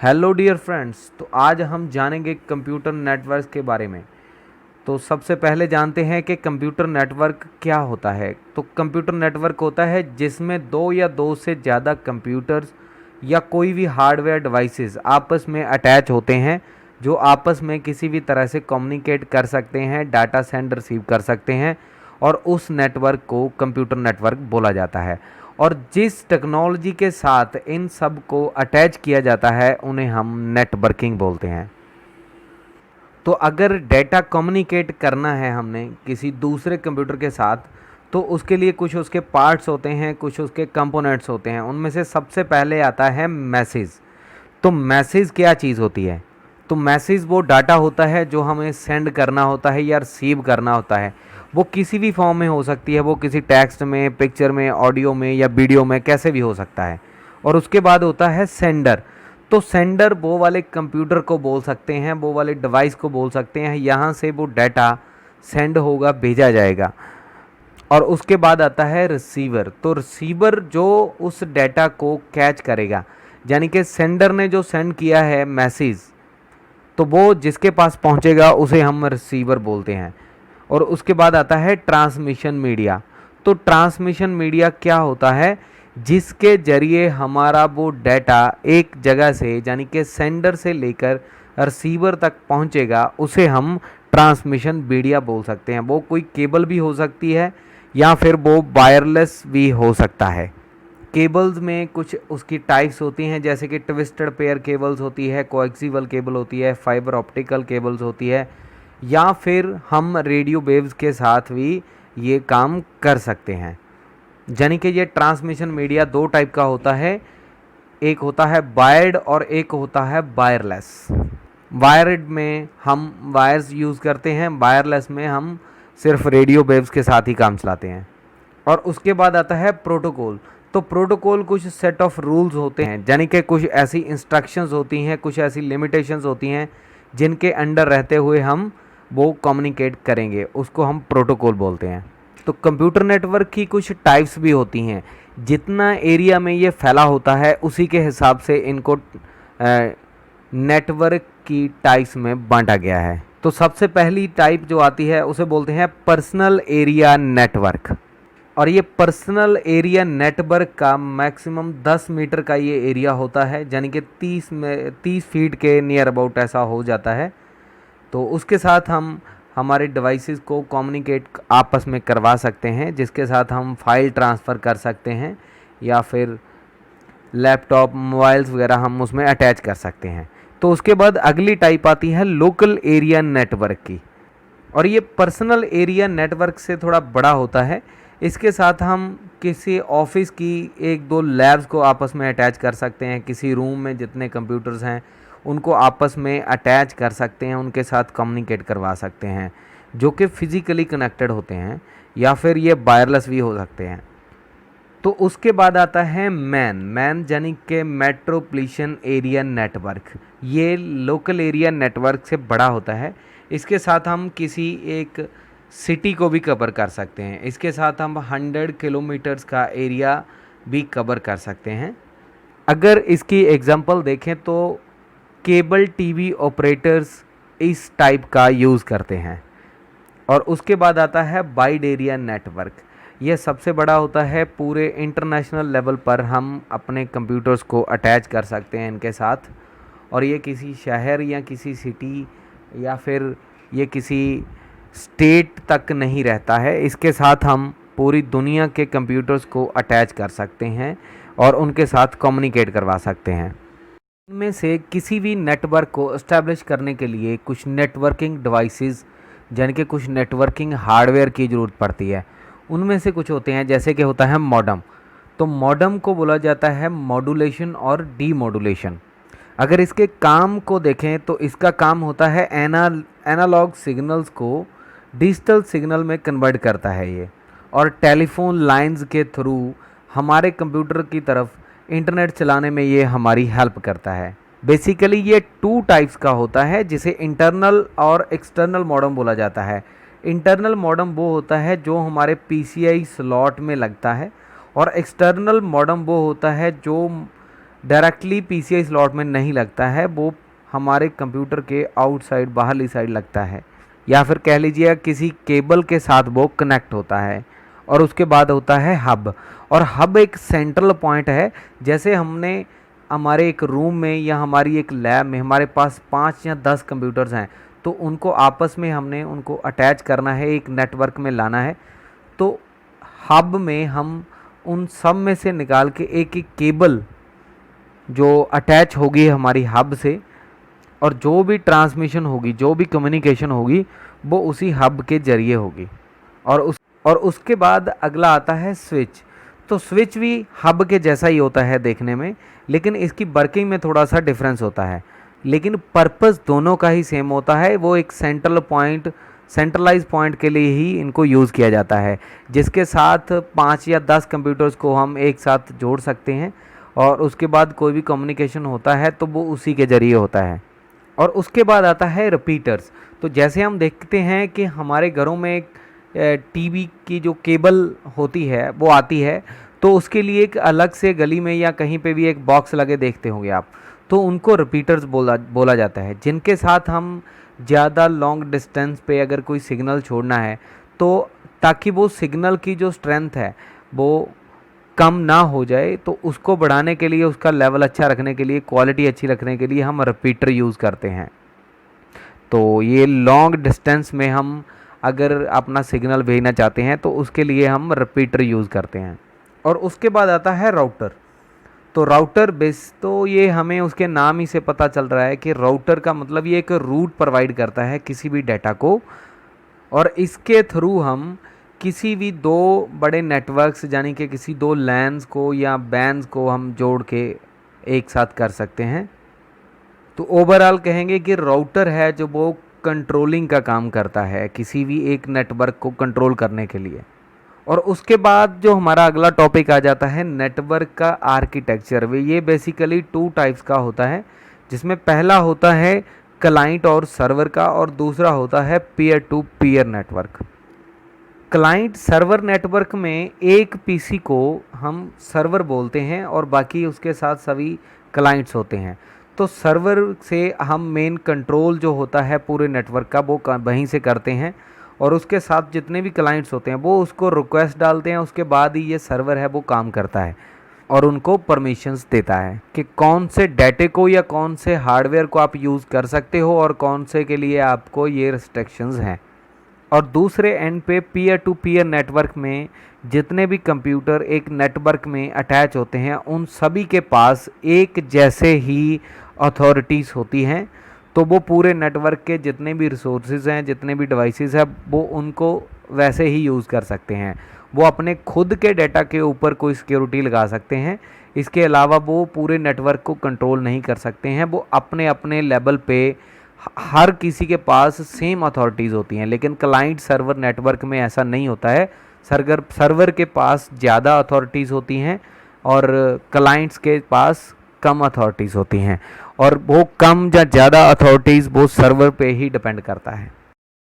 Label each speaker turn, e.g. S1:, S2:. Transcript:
S1: Hello dear friends. तो आज हम जानेंगे कंप्यूटर नेटवर्क के बारे में। तो सबसे पहले जानते हैं कि कंप्यूटर नेटवर्क क्या होता है। तो कंप्यूटर नेटवर्क होता है जिसमें दो या दो से ज़्यादा कंप्यूटर्स या कोई भी हार्डवेयर डिवाइसेस आपस में अटैच होते हैं, जो आपस में किसी भी तरह से कम्युनिकेट कर सकते हैं, डाटा सेंड रिसीव कर सकते हैं, और उस नेटवर्क को कंप्यूटर नेटवर्क बोला जाता है। और जिस टेक्नोलॉजी के साथ इन सब को अटैच किया जाता है उन्हें हम नेटवर्किंग बोलते हैं। तो अगर डेटा कम्युनिकेट करना है हमने किसी दूसरे कंप्यूटर के साथ, तो उसके लिए कुछ उसके पार्ट्स होते हैं, कुछ उसके कंपोनेंट्स होते हैं। उनमें से सबसे पहले आता है मैसेज। तो मैसेज क्या चीज़ होती है? तो मैसेज वो डाटा होता है जो हमें सेंड करना होता है या रिसीव करना होता है। वो किसी भी फॉर्म में हो सकती है, वो किसी टेक्स्ट में, पिक्चर में, ऑडियो में या वीडियो में, कैसे भी हो सकता है। और उसके बाद होता है सेंडर। तो सेंडर वो वाले कंप्यूटर को बोल सकते हैं, वो वाले डिवाइस को बोल सकते हैं, यहाँ से वो डाटा सेंड होगा, भेजा जाएगा। और उसके बाद आता है रिसीवर। तो रिसीवर जो उस डाटा को कैच करेगा, यानी कि सेंडर ने जो सेंड किया है मैसेज, तो वो जिसके पास पहुंचेगा उसे हम रिसीवर बोलते हैं। और उसके बाद आता है ट्रांसमिशन मीडिया। तो ट्रांसमिशन मीडिया क्या होता है? जिसके जरिए हमारा वो डाटा एक जगह से, यानी कि सेंडर से लेकर रिसीवर तक पहुंचेगा, उसे हम ट्रांसमिशन मीडिया बोल सकते हैं। वो कोई केबल भी हो सकती है या फिर वो वायरलेस भी हो सकता है। केबल्स में कुछ उसकी टाइप्स होती हैं, जैसे कि ट्विस्टेड पेयर केबल्स होती है, कोएक्सियल केबल होती है, फाइबर ऑप्टिकल केबल्स होती है, या फिर हम रेडियो वेव्स के साथ भी ये काम कर सकते हैं। यानी कि ये ट्रांसमिशन मीडिया दो टाइप का होता है, एक होता है वायर्ड और एक होता है वायरलेस। वायर्ड में हम वायर्स यूज़ करते हैं, वायरलेस में हम सिर्फ रेडियो वेव्स के साथ ही काम चलाते हैं। और उसके बाद आता है प्रोटोकॉल। तो प्रोटोकॉल कुछ सेट ऑफ रूल्स होते हैं, यानी कि कुछ ऐसी इंस्ट्रक्शंस होती हैं, कुछ ऐसी लिमिटेशंस होती हैं जिनके अंडर रहते हुए हम वो कम्युनिकेट करेंगे, उसको हम प्रोटोकॉल बोलते हैं। तो कंप्यूटर नेटवर्क की कुछ टाइप्स भी होती हैं। जितना एरिया में ये फैला होता है उसी के हिसाब से इनको नेटवर्क की टाइप्स में बांटा गया है। तो सबसे पहली टाइप जो आती है उसे बोलते हैं पर्सनल एरिया नेटवर्क। और ये पर्सनल एरिया नेटवर्क का मैक्सिमम 10 मीटर का ये एरिया होता है, यानी कि 30 फीट के नियर अबाउट ऐसा हो जाता है। तो उसके साथ हम हमारे डिवाइसेस को कम्युनिकेट आपस में करवा सकते हैं, जिसके साथ हम फाइल ट्रांसफ़र कर सकते हैं या फिर लैपटॉप, मोबाइल्स वगैरह हम उसमें अटैच कर सकते हैं। तो उसके बाद अगली टाइप आती है लोकल एरिया नेटवर्क की। और ये पर्सनल एरिया नेटवर्क से थोड़ा बड़ा होता है। इसके साथ हम किसी ऑफिस की एक दो लैब्स को आपस में अटैच कर सकते हैं, किसी रूम में जितने कंप्यूटर्स हैं उनको आपस में अटैच कर सकते हैं, उनके साथ कम्युनिकेट करवा सकते हैं, जो कि फिज़िकली कनेक्टेड होते हैं, या फिर ये वायरलेस भी हो सकते हैं। तो उसके बाद आता है मैन यानी कि मेट्रोपॉलिटन एरिया नेटवर्क। ये लोकल एरिया नेटवर्क से बड़ा होता है। इसके साथ हम किसी एक सिटी को भी कवर कर सकते हैं। इसके साथ हम 100 किलोमीटर्स का एरिया भी कवर कर सकते हैं। अगर इसकी एग्जांपल देखें तो केबल टीवी ऑपरेटर्स इस टाइप का यूज़ करते हैं। और उसके बाद आता है वाइड एरिया नेटवर्क। यह सबसे बड़ा होता है, पूरे इंटरनेशनल लेवल पर हम अपने कंप्यूटर्स को अटैच कर सकते हैं इनके साथ। और ये किसी शहर या किसी सिटी या फिर ये किसी स्टेट तक नहीं रहता है। इसके साथ हम पूरी दुनिया के कंप्यूटर्स को अटैच कर सकते हैं और उनके साथ कम्युनिकेट करवा सकते हैं। इनमें से किसी भी नेटवर्क को इस्टेब्लिश करने के लिए कुछ नेटवर्किंग डिवाइसेस, यानी कि कुछ नेटवर्किंग हार्डवेयर की ज़रूरत पड़ती है। उनमें से कुछ होते हैं, जैसे कि होता है मॉडम। तो मॉडम को बोला जाता है मॉड्यूलेशन और डीमॉड्यूलेशन। अगर इसके काम को देखें तो इसका काम होता है एनालॉग सिग्नल्स को डिजिटल सिग्नल में कन्वर्ट करता है ये, और टेलीफोन लाइंस के थ्रू हमारे कंप्यूटर की तरफ इंटरनेट चलाने में ये हमारी हेल्प करता है। बेसिकली ये टू टाइप्स का होता है, जिसे इंटरनल और एक्सटर्नल मॉडम बोला जाता है। इंटरनल मॉडम वो होता है जो हमारे पीसीआई स्लॉट में लगता है, और एक्सटर्नल मॉडम वो होता है जो डायरेक्टली पीसीआई स्लॉट में नहीं लगता है, वो हमारे कंप्यूटर के आउटसाइड बाहरली साइड लगता है, या फिर कह लीजिए किसी केबल के साथ वो कनेक्ट होता है। और उसके बाद होता है हब, और हब एक सेंट्रल पॉइंट है। जैसे हमने हमारे एक रूम में या हमारी एक लैब में हमारे पास 5 या 10 कंप्यूटर्स हैं, तो उनको आपस में हमने उनको अटैच करना है, एक नेटवर्क में लाना है। तो हब में हम उन सब में से निकाल के एक एक केबल जो अटैच होगी हमारी हब से, और जो भी ट्रांसमिशन होगी, जो भी कम्युनिकेशन होगी, वो उसी हब के ज़रिए होगी। और उसके बाद अगला आता है स्विच। तो स्विच भी हब के जैसा ही होता है देखने में, लेकिन इसकी वर्किंग में थोड़ा सा डिफरेंस होता है, लेकिन पर्पस दोनों का ही सेम होता है। वो एक सेंट्रलाइज पॉइंट के लिए ही इनको यूज़ किया जाता है, जिसके साथ 5 या 10 कंप्यूटर्स को हम एक साथ जोड़ सकते हैं, और उसके बाद कोई भी कम्युनिकेशन होता है तो वो उसी के ज़रिए होता है। और उसके बाद आता है रिपीटर्स। तो जैसे हम देखते हैं कि हमारे घरों में एक टीवी की जो केबल होती है वो आती है, तो उसके लिए एक अलग से गली में या कहीं पे भी एक बॉक्स लगे देखते होंगे आप, तो उनको रिपीटर्स बोला जाता है, जिनके साथ हम ज़्यादा लॉन्ग डिस्टेंस पे अगर कोई सिग्नल छोड़ना है, तो ताकि वो सिग्नल की जो स्ट्रेंथ है वो कम ना हो जाए, तो उसको बढ़ाने के लिए, उसका लेवल अच्छा रखने के लिए, क्वालिटी अच्छी रखने के लिए हम रिपीटर यूज़ करते हैं। तो ये लॉन्ग डिस्टेंस में हम अगर अपना सिग्नल भेजना चाहते हैं तो उसके लिए हम रिपीटर यूज़ करते हैं। और उसके बाद आता है राउटर। तो राउटर बेस, तो ये हमें उसके नाम ही से पता चल रहा है कि राउटर का मतलब ये एक रूट प्रोवाइड करता है किसी भी डाटा को, और इसके थ्रू हम किसी भी दो बड़े नेटवर्क्स, यानी कि किसी दो लैन्स को या बैंड्स को हम जोड़ के एक साथ कर सकते हैं। तो ओवरऑल कहेंगे कि राउटर है जो वो कंट्रोलिंग का काम करता है किसी भी एक नेटवर्क को कंट्रोल करने के लिए। और उसके बाद जो हमारा अगला टॉपिक आ जाता है नेटवर्क का आर्किटेक्चर। ये बेसिकली 2 टाइप्स का होता है, जिसमें पहला होता है क्लाइंट और सर्वर का, और दूसरा होता है peer to peer network. Client server network में एक पीसी को हम सर्वर बोलते हैं और बाकी उसके साथ सभी क्लाइंट्स होते हैं। तो सर्वर से हम मेन कंट्रोल जो होता है पूरे नेटवर्क का वो वहीं से करते हैं, और उसके साथ जितने भी क्लाइंट्स होते हैं वो उसको रिक्वेस्ट डालते हैं, उसके बाद ही ये सर्वर है वो काम करता है और उनको परमिशंस देता है कि कौन से डाटे को या कौन से हार्डवेयर को आप यूज़ कर सकते हो और कौन से के लिए आपको ये रिस्ट्रिक्शंस हैं। और दूसरे एंड पे पीयर टू पीयर नेटवर्क में जितने भी कंप्यूटर एक नेटवर्क में अटैच होते हैं उन सभी के पास एक जैसे ही अथॉरिटीज़ होती हैं। तो वो पूरे नेटवर्क के जितने भी रिसोर्सेज हैं, जितने भी डिवाइसेस हैं, वो उनको वैसे ही यूज़ कर सकते हैं। वो अपने खुद के डाटा के ऊपर कोई सिक्योरिटी लगा सकते हैं, इसके अलावा वो पूरे नेटवर्क को कंट्रोल नहीं कर सकते हैं। वो अपने अपने लेवल पे हर किसी के पास सेम अथॉरिटीज़ होती हैं, लेकिन क्लाइंट सर्वर नेटवर्क में ऐसा नहीं होता है। सर्वर के पास ज़्यादा अथॉरिटीज़ होती हैं और क्लाइंट्स के पास कम अथॉरिटीज़ होती हैं, और वो कम या ज़्यादा अथॉरिटीज़ वो सर्वर पे ही डिपेंड करता है।